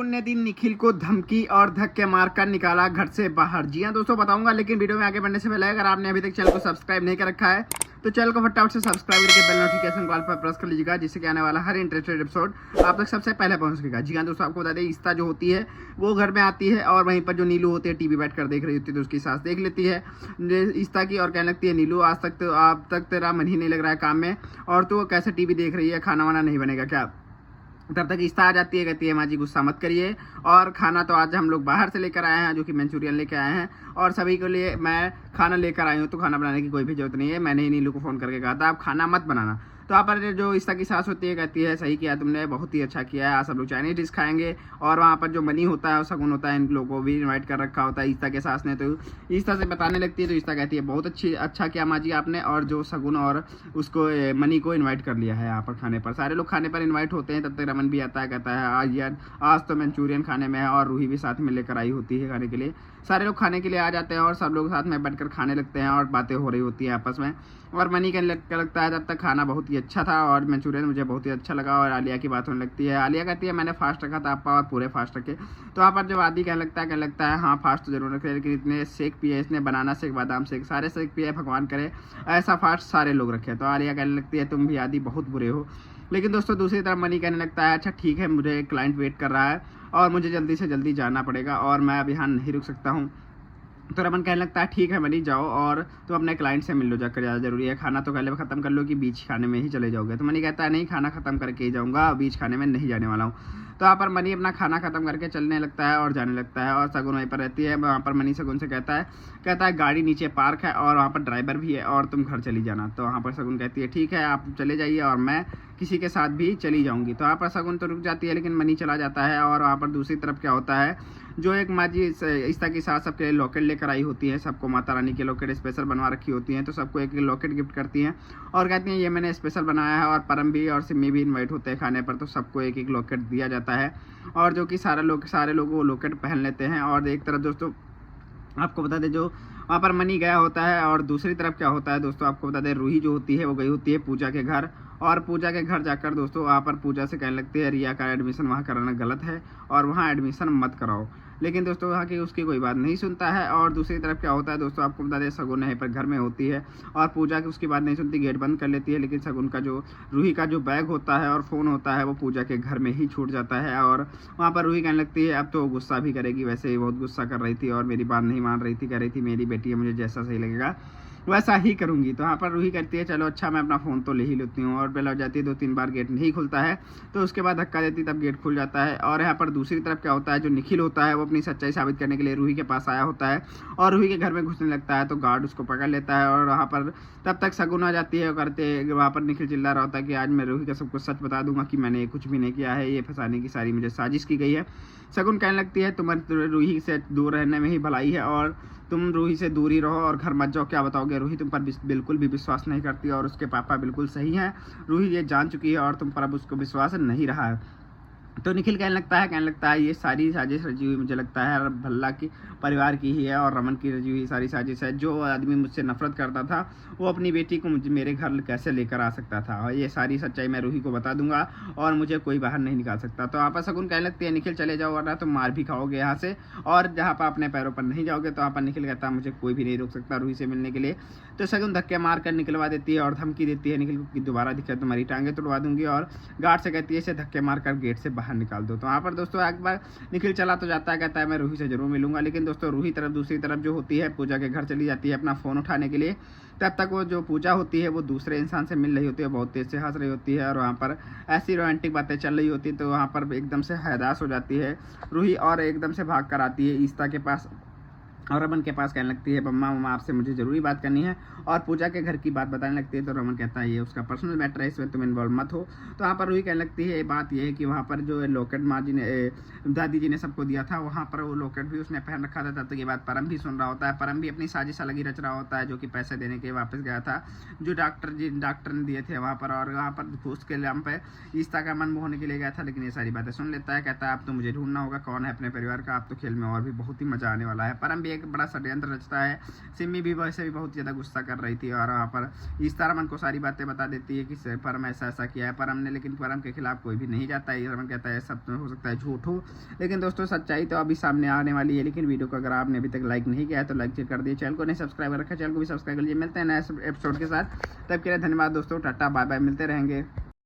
शगुन ने दी निखिल को धमकी और धक्के मारकर निकाला घर से बाहर। जी हाँ दोस्तों, बताऊंगा, लेकिन वीडियो में आगे बढ़ने से पहले अगर आपने अभी तक चैनल को सब्सक्राइब नहीं कर रखा है तो चैनल को फटाफट से सब्सक्राइब करके बेल नोटिफिकेशन कॉल पर प्रेस कर लीजिएगा, जिससे कि आने वाला हर इंटरेस्टेड एपिसोड आप तक सबसे पहले पहुंच सकेगा। जी हाँ दोस्तों, आपको बता दें, ईस्ता जो होती है वो घर में आती है और वहीं पर जो नीलू होती है टीवी बैठ कर देख रही होती है तो उसकी सास देख लेती है ईस्ता की और कहने लगती है, नीलू आज तक तो आप तक तेरा मन ही नहीं लग रहा है काम में और तू कैसे टीवी देख रही है, खाना वाना नहीं बनेगा क्या। तब तक ईस्ता आ जाती है, कहती है माँ जी गुस्सा मत करिए और खाना तो आज हम लोग बाहर से लेकर आए हैं, जो कि मंचूरियन लेकर आए हैं और सभी के लिए मैं खाना लेकर आई हूँ, तो खाना बनाने की कोई भी जरूरत नहीं है। मैंने ही नीलू को फ़ोन करके कहा था आप खाना मत बनाना। तो यहाँ पर जो ईस्ता की सास होती है कहती है सही किया तुमने, बहुत ही अच्छा किया है, आज सब लोग चाइनीज डिश खाएंगे। और वहाँ पर जो मनी होता है और शगुन होता है, इन लोगों को भी इन्वाइट कर रखा होता है ईस्ता के सास ने। तो ईस्ता से बताने लगती है तो ईस्ता कहती है बहुत अच्छा किया माँ जी आपने, और जो शगुन और उसको मनी को इन्वाइट कर लिया है यहाँ पर खाने पर। सारे लोग खाने पर इन्वाइट होते हैं, तब तक रमन भी आता है, कहता है आज यार आज तो मंचूरियन खाने में है, और रूही भी साथ में लेकर आई होती है खाने के लिए। सारे लोग खाने के लिए आ जाते हैं और सब लोग साथ में बैठकर खाने लगते हैं और बातें हो रही होती है आपस में। और मनी का लगता है तब तक खाना बहुत ही अच्छा था और मंचूरियन मुझे बहुत ही अच्छा लगा। और आलिया की बात होने लगती है, आलिया कहती है मैंने फास्ट रखा था आपका और पूरे फास्ट रखे। तो वहाँ पर जब आदि कहने लगता है हाँ फास्ट तो जरूर रखे, लेकिन इतने शेक पिए, इसने बनाना शेक, बादाम शेक, सारे शेक पिए, भगवान करे ऐसा फास्ट सारे लोग रखे। तो आलिया कहने लगती है तुम भी आदि बहुत बुरे हो। लेकिन दोस्तों दूसरी तरफ मनी कहने लगता है अच्छा ठीक है, मुझे एक क्लाइंट वेट कर रहा है और मुझे जल्दी से जल्दी जाना पड़ेगा और मैं अब यहाँ नहीं रुक सकता हूँ। तो रमन कहने लगता है ठीक है मनी जाओ और तुम अपने क्लाइंट से मिल लो जाकर, ज़्यादा जरूरी है, खाना तो पहले ख़त्म कर लो कि बीच खाने में ही चले जाओगे। तो मनी कहता है नहीं, खाना ख़त्म करके ही जाऊँगा, बीच खाने में नहीं जाने वाला हूँ। तो यहाँ पर मनी अपना खाना ख़त्म करके चलने लगता है और जाने लगता है और शगुन वहीं पर रहती है। वहाँ पर मनी शगुन से कहता है गाड़ी नीचे पार्क है और वहाँ पर ड्राइवर भी है और तुम घर चली जाना। तो वहाँ पर शगुन कहती है ठीक है आप चले जाइए और मैं किसी के साथ भी चली जाऊँगी। तो वहाँ पर शगुन तो रुक जाती है, लेकिन मनी चला जाता है। और वहाँ पर दूसरी तरफ क्या होता है, जो एक माँ जी ईस्ता के साथ सबके लिए लॉकेट लेकर आई होती है, सबको माता रानी के लॉकेट स्पेशल बनवा रखी होती हैं, तो सबको एक लॉकेट गिफ्ट करती हैं और कहती हैं ये मैंने स्पेशल बनाया है। और परम भी और सिम्मी भी इनवाइट होते हैं खाने पर, तो सबको एक एक लॉकेट दिया जाता है और जो कि सारे लोग वो लॉकेट पहन लेते हैं। और एक तरफ दोस्तों आपको बता दें, जो वहाँ पर मनी गया होता है और दूसरी तरफ क्या होता है दोस्तों आपको बता दें, रूही जो होती है वो गई होती है पूजा के घर। और पूजा के घर जाकर दोस्तों वहाँ पर पूजा से कहने लगती है रिया का एडमिशन वहाँ कराना गलत है और वहाँ एडमिशन मत कराओ। लेकिन दोस्तों वहाँ की उसकी कोई बात नहीं सुनता है। और दूसरी तरफ क्या होता है दोस्तों आपको बता दें, शगुन यहीं पर घर में होती है और पूजा की उसकी बात नहीं सुनती, गेट बंद कर लेती है। लेकिन शगुन का जो रूही का जो बैग होता है और फ़ोन होता है वो पूजा के घर में ही छूट जाता है। और वहाँ पर रूही कहने लगती है अब तो गुस्सा भी करेगी, वैसे ही बहुत गुस्सा कर रही थी और मेरी बात नहीं मान रही थी, कह रही थी मेरी बेटी है, मुझे जैसा सही लगेगा वैसा ही करूँगी। तो यहाँ पर रूही कहती है चलो अच्छा मैं अपना फ़ोन तो ले ही लेती हूँ। और बेल हो जाती है, 2-3 बार गेट नहीं खुलता है, तो उसके बाद धक्का देती तब गेट खुल जाता है। और यहाँ पर दूसरी तरफ क्या होता है, जो निखिल होता है वो अपनी सच्चाई साबित करने के लिए रूही के पास आया होता है और रूही के घर में घुसने लगता है, तो गार्ड उसको पकड़ लेता है। और वहाँ पर तब तक शगुन आ जाती है करते, वहाँ पर निखिल चिल्ला रहा होता है कि आज मैं रूही का सब कुछ सच बता दूंगा कि मैंने कुछ भी नहीं किया है, ये फंसाने की सारी मुझे साजिश की गई है। शगुन कहने लगती है तुम्हारी रूही से दूर रहने में ही भलाई है और तुम रूही से दूर ही रहो और घर मत जाओ, क्या बताओगे, रूही तुम पर बिल्कुल भी विश्वास नहीं करती और उसके पापा बिल्कुल सही हैं, रूही ये जान चुकी है और तुम पर अब उसको विश्वास नहीं रहा है। तो निखिल कहने लगता है ये सारी साजिश रची हुई मुझे लगता है भल्ला की परिवार की ही है और रमन की रची हुई सारी साजिश है। जो आदमी मुझसे नफरत करता था वो अपनी बेटी को मेरे घर कैसे लेकर आ सकता था, और ये सारी सच्चाई मैं रूही को बता दूंगा और मुझे कोई बाहर नहीं निकाल सकता। तो आप शगुन कहने लगती है निखिल चले जाओ वरना तुम मार भी खाओगे यहाँ से, और जहाँ पर अपने पैरों पर नहीं जाओगे। तो वहाँ पर निखिल कहता है मुझे कोई भी नहीं रोक सकता रूही से मिलने के लिए। तो शगुन धक्के मार कर निकलवा देती है और धमकी देती है निखिल को कि दोबारा दिखा तुम्हारी टांगे तोड़वा दूंगी, और गार्ड से कहती है इसे धक्के मार कर गेट से बाहर निकाल दो। तो वहाँ पर दोस्तों एक बार निखिल चला तो जाता है, कहता है मैं रूही से जरूर मिलूंगा। लेकिन दोस्तों रूही दूसरी तरफ जो होती है पूजा के घर चली जाती है अपना फ़ोन उठाने के लिए। तब तक वो जो पूजा होती है वो दूसरे इंसान से मिल रही होती है, बहुत तेज से हंस रही होती है और वहाँ पर ऐसी रोमांटिक बातें चल रही होती है। तो वहाँ पर एकदम से हदास हो जाती है रूही और एकदम से भाग कर आती है ईस्ता के पास और रमन के पास कहने लगती है मम्मा आपसे मुझे ज़रूरी बात करनी है और पूजा के घर की बात बताने लगती है। तो रमन कहता है ये उसका पर्सनल मैटर है, इसमें तुम इन्वॉल्व मत हो। तो वहाँ पर रूही कहने लगती है बात ये है कि वहाँ पर जो लॉकेट माँ जी ने दादी जी ने सबको दिया था, वहाँ पर वो लॉकेट भी उसने पहन रखा था। तब तक ये बात परम भी सुन रहा होता है, परम भी अपनी साजिश अलग ही रच रहा होता है, जो कि पैसे देने के वापस गया था जो डॉक्टर ने दिए थे वहाँ पर, और वहाँ पर घूस के नाम पर ईस्ता का मन मोहने के लिए गया था। लेकिन ये सारी बातें सुन लेता है, कहता है अब तो मुझे ढूंढना होगा कौन है अपने परिवार का, अब तो खेल में और भी बहुत ही मज़ा आने वाला है। परम भी एक बड़ा षड्यंत्र रचता है। सिमी भी वैसे भी बहुत ज़्यादा गुस्सा कर रही थी और वहाँ पर इस तरह रमन को सारी बातें बता देती है कि परम ऐसा किया है परम ने, लेकिन परम के खिलाफ कोई भी नहीं जाता है। रमन कहता है सब तो हो सकता है झूठ हो, लेकिन दोस्तों सच्चाई तो अभी सामने आने वाली है। लेकिन वीडियो को अगर आपने अभी तक लाइक नहीं किया है तो लाइक कर दिए, चैनल को नहीं सब्सक्राइब रखा, चैनल को भी सब्सक्राइब कर लीजिए। मिलते हैं नए एपिसोड के साथ, तब के लिए धन्यवाद दोस्तों, टाटा बाय बाय, मिलते रहेंगे।